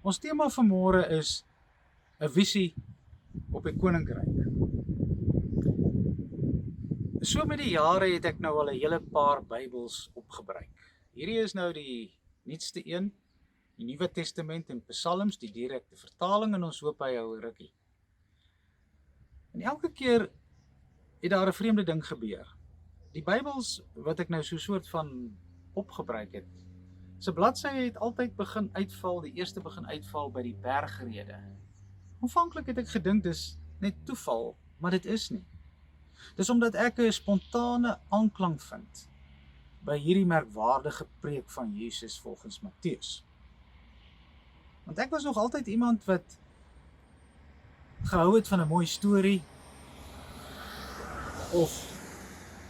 Ons tema vanmôre is 'n visie op die koninkryk. So met die jare het ek nou al 'n hele paar Bybels opgebruik. Hierdie is nou die nuutste een, die Nuwe Testament en Psalms, die direkte vertaling, en ons hoop hy hou 'n rukkie. En elke keer het daar 'n vreemde ding gebeur. Die Bybels wat ek nou so 'n soort van opgebruik het, se bladsye het altyd begin uitval, die eerste begin uitval by die bergrede. Aanvanklik het ek gedink dis net toeval, maar dit is nie. Dis omdat ek 'n spontane aanklank vind by hierdie merkwaardige preek van Jesus volgens Matteus. Want ek was nog altyd iemand wat gehou het van 'n mooi storie of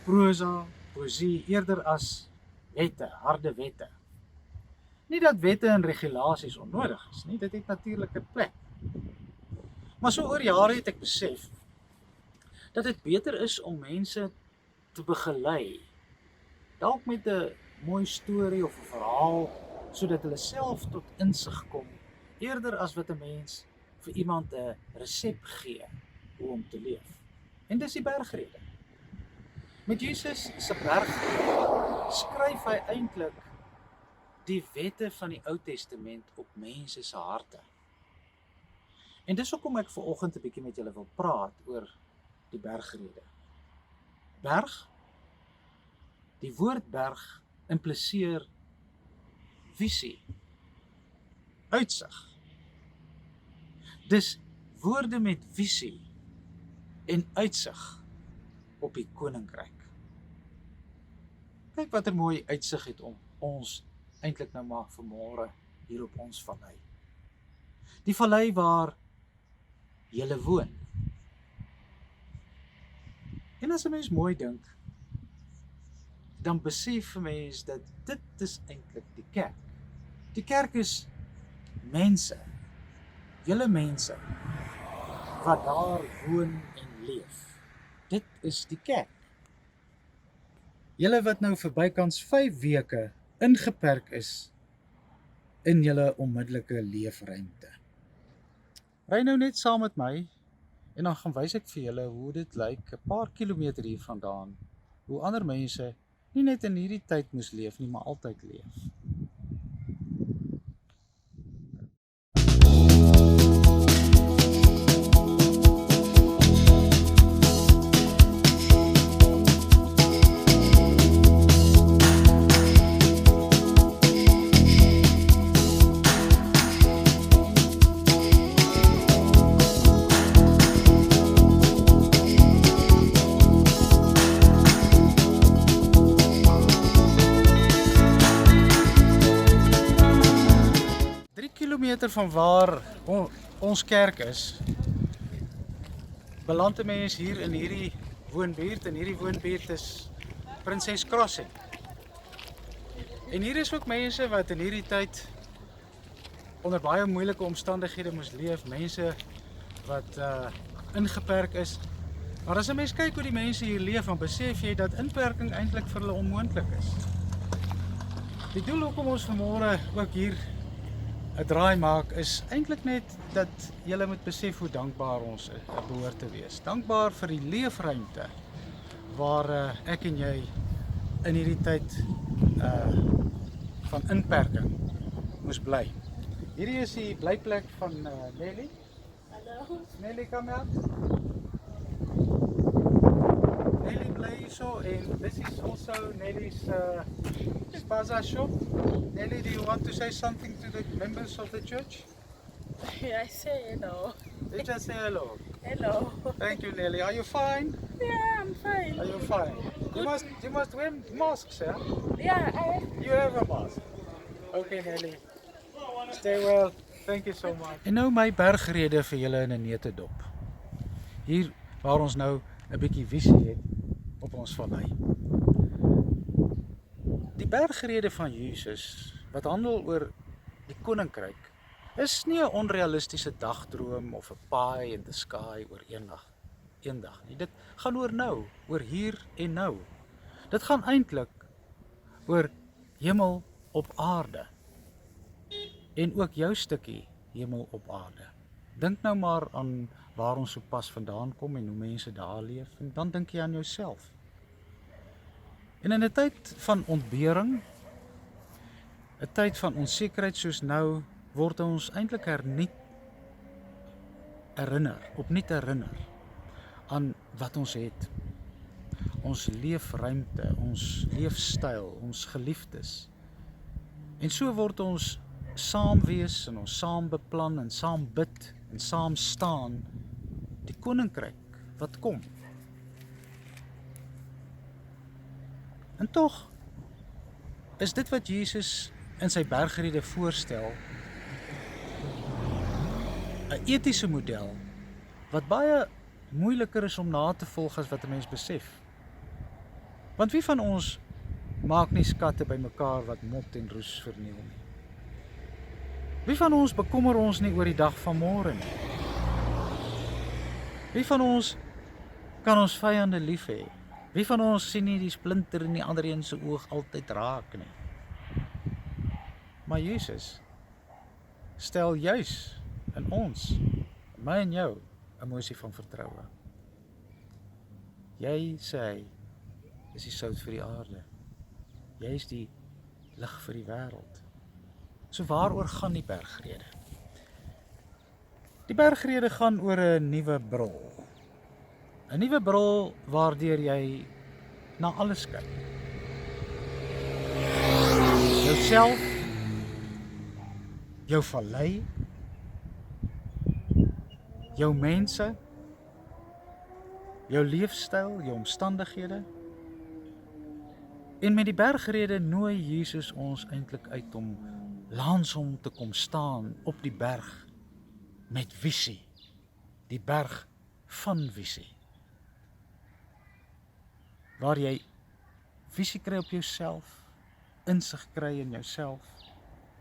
prosa, poësie, eerder as wette, harde wette. Nie dat wette en regulasies onnodig is nie, dit het natuurlik 'n plek. Maar so oor jare het ek besef dat dit beter is om mense te begelei, dalk met 'n mooi storie of 'n verhaal, sodat hulle self tot insig kom, eerder as wat 'n mens vir iemand 'n resep gee hoe om te leef. En dis die bergrede. Met Jesus se bergrede skryf hy eintlik die wette van die Ou Testament op mense se harte. En dis hoekom ek vanoggend 'n bietjie met julle wil praat oor die bergrede. Berg, die woord berg impliseer visie, uitsig. Dis woorde met visie en uitsig op die koninkryk. Kyk watter mooi uitsig het ons eintlik nou maar vanmôre hier op ons vallei. Die vallei waar julle woon. En as 'n mens mooi dink, dan besef 'n mens dat dit is eintlik die kerk. Die kerk is mense, julle mense, wat daar woon en leef. Dit is die kerk. Julle wat nou vir bykans 5 weke ingeperk is in julle onmiddellike leefruimte. Ry nou net saam met my en dan gaan wys ek vir julle hoe dit lyk 'n paar kilometer hier vandaan, hoe ander mense nie net in hierdie tyd moes leef nie, maar altyd leef. Kilometer van waar ons kerk is, beland 'n mens hier in hierdie woonbuurt, en hierdie woonbuurt is Prinses Crossing. En hier is ook mense wat in hierdie tyd onder baie moeilike omstandighede moes leef, mense wat ingeperk is. Maar as 'n mens kyk hoe die mense hier leef, dan besef jy dat inperking eintlik vir hulle onmoontlik is. Die doel hoekom ons vanmôre ook hier 'n draai maak is eintlik net dat julle moet besef hoe dankbaar ons behoort te wees. Dankbaar vir die leefruimte waar ek en jy in hierdie tyd van inperking moes bly. Hierdie is die blyplek van Nelly. Hallo. Nelly, come out. Nelly bly hierso, en this is also Nelly's spaza shop. Nelly, do you want to say something to the members of the church? I say hello. You just say hello. Hello. Thank you, Nelly. Are you fine? Yeah, I'm fine. Are you fine? You must wear masks, yeah? Yeah, You have a mask. Okay, Nelly. Stay well. Thank you so much. En nou my bergrede vir julle in 'n neutedop. Hier waar ons nou 'n bietjie visie het op ons vallei. Die bergrede van Jesus wat handel oor die koninkryk is nie 'n onrealistiese dagdroom of 'n pie in the sky oor eendag nie. Dit gaan oor nou, oor hier en nou. Dit gaan eintlik oor hemel op aarde. En ook jou stukkie hemel op aarde. Dink nou maar aan waar ons sopas vandaan kom en hoe mense daar leef, en dan dink jy aan jouself. En in 'n tyd van ontbering, 'n tyd van onsekerheid soos nou, word ons eintlik opnuut herinner aan wat ons het. Ons leefruimte, ons leefstyl, ons geliefdes. En so word ons saam wees en ons saam beplan en saam bid en saam staan die koninkryk wat kom. En tog is dit wat Jesus in sy bergrede voorstel 'n etiese model wat baie moeiliker is om na te volg as wat 'n mens besef. Want wie van ons maak nie skatte bymekaar wat mot en roes verniel nie? Wie van ons bekommer ons nie oor die dag van môre nie? Wie van ons kan ons vyande lief hê? Wie van ons sien nie die splinter in die ander een se oog altyd raak nie? Maar Jesus stel juis in ons, in my en jou, 'n emosie van vertroue. Jy, sê hy, is die sout vir die aarde. Jy is die lig vir die wêreld. So waaroor gaan die bergrede? Die bergrede gaan oor 'n nuwe bril. 'n Nuwe bril waardeur jy na alles kyk. Jouself, jou vallei, jou mense, jou leefstyl, jou omstandighede. En met die bergrede nooi Jesus ons eintlik uit om langs hom te kom staan op die berg met visie, die berg van visie, waar jy visie kry op jouself, insig kry in jouself.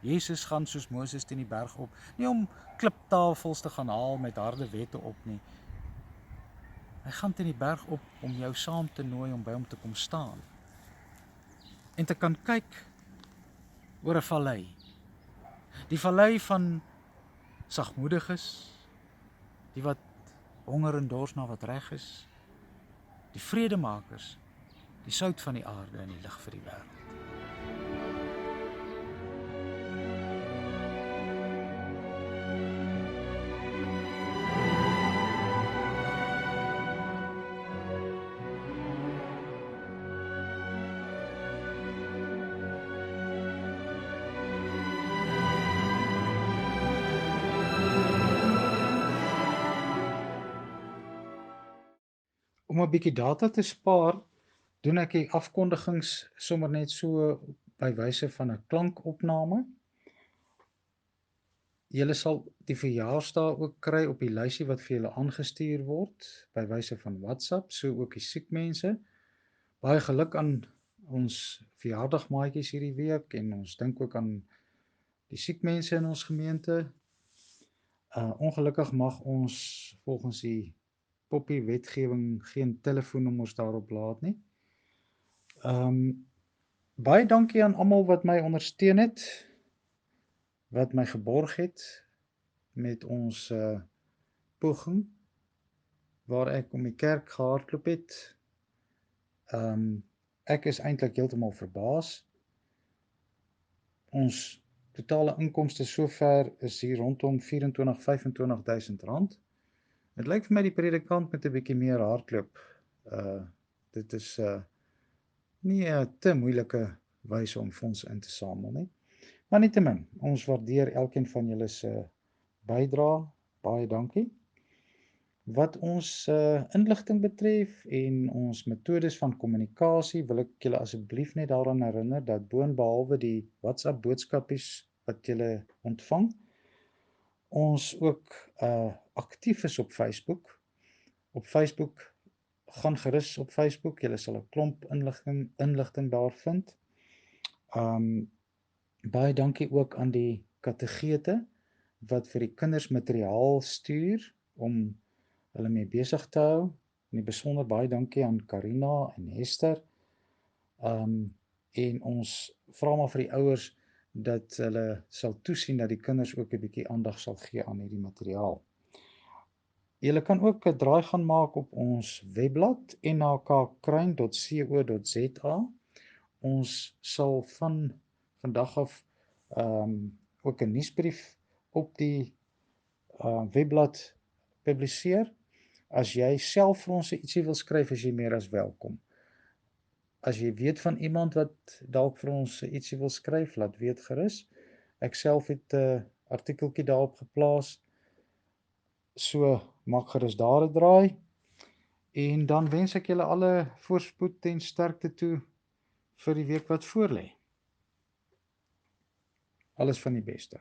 Jesus gaan soos Moses teen die berg op, nie om kliptafels te gaan haal met harde wette op nie. Hy gaan teen die berg op om jou saam te nooi om by hom te kom staan en te kan kyk oor 'n vallei. Die vallei van sagmoediges, die wat honger en dors na wat reg is, die vredemakers, die sout van die aarde en die lig vir die wêreld. Om 'n bietjie data te spaar, doen ek die afkondigings sommer net so by wyse van 'n klankopname. Julle sal die verjaarsdae ook kry op die lysie wat vir julle aangestuur word by wyse van WhatsApp, so ook die siek mense. Baie geluk aan ons verjaardagmaatjies hierdie week en ons dink ook aan die siek mense in ons gemeente. Ongelukkig mag ons volgens die Poppy wetgewing geen telefoonnommers daarop laat nie. Baie dankie aan almal wat my ondersteun het, wat my geborg het met ons poging waar ek om die kerk gehardloop het. Ek is eintlik heeltemal verbaas. Ons totale inkomste sover is hier rondom 24-25 000 rand. Dit lyk vir my die predikant met 'n bietjie meer hardloop. Dit is nie 'n te moeilike wyse om fondse in te samel nie. Maar nietemin, ons waardeer elkeen van julle se bydrae. Baie dankie. Wat ons inligting betref en ons metodes van kommunikasie, wil ek julle asseblief net daaraan herinner dat boonbehalwe die WhatsApp boodskapies wat julle ontvang, ons ook aktief is op Facebook. Op Facebook, gaan gerus op Facebook, julle sal 'n klomp inligting daar vind. Baie dankie ook aan die kategete wat vir die kinders materiaal stuur om hulle mee besig te hou. In die besonder baie dankie aan Karina en Hester. En ons vra maar vir die ouers, dat hulle sal toesien dat die kinders ook 'n bietjie aandag sal gee aan hierdie materiaal. Julle kan ook 'n draai gaan maak op ons webblad nhkkruin.co.za. Ons sal van vandag af ook 'n nuusbrief op die webblad publiseer. As jy self vir ons ietsie wil skryf, is jy meer as welkom. As jy weet van iemand wat dalk vir ons ietsie wil skryf, laat weet gerus. Ek self het 'n artikeltjie daarop geplaas. So maak gerus daar 'n draai. En dan wens ek julle alle voorspoed en sterkte toe vir die week wat voorlê. Alles van die beste.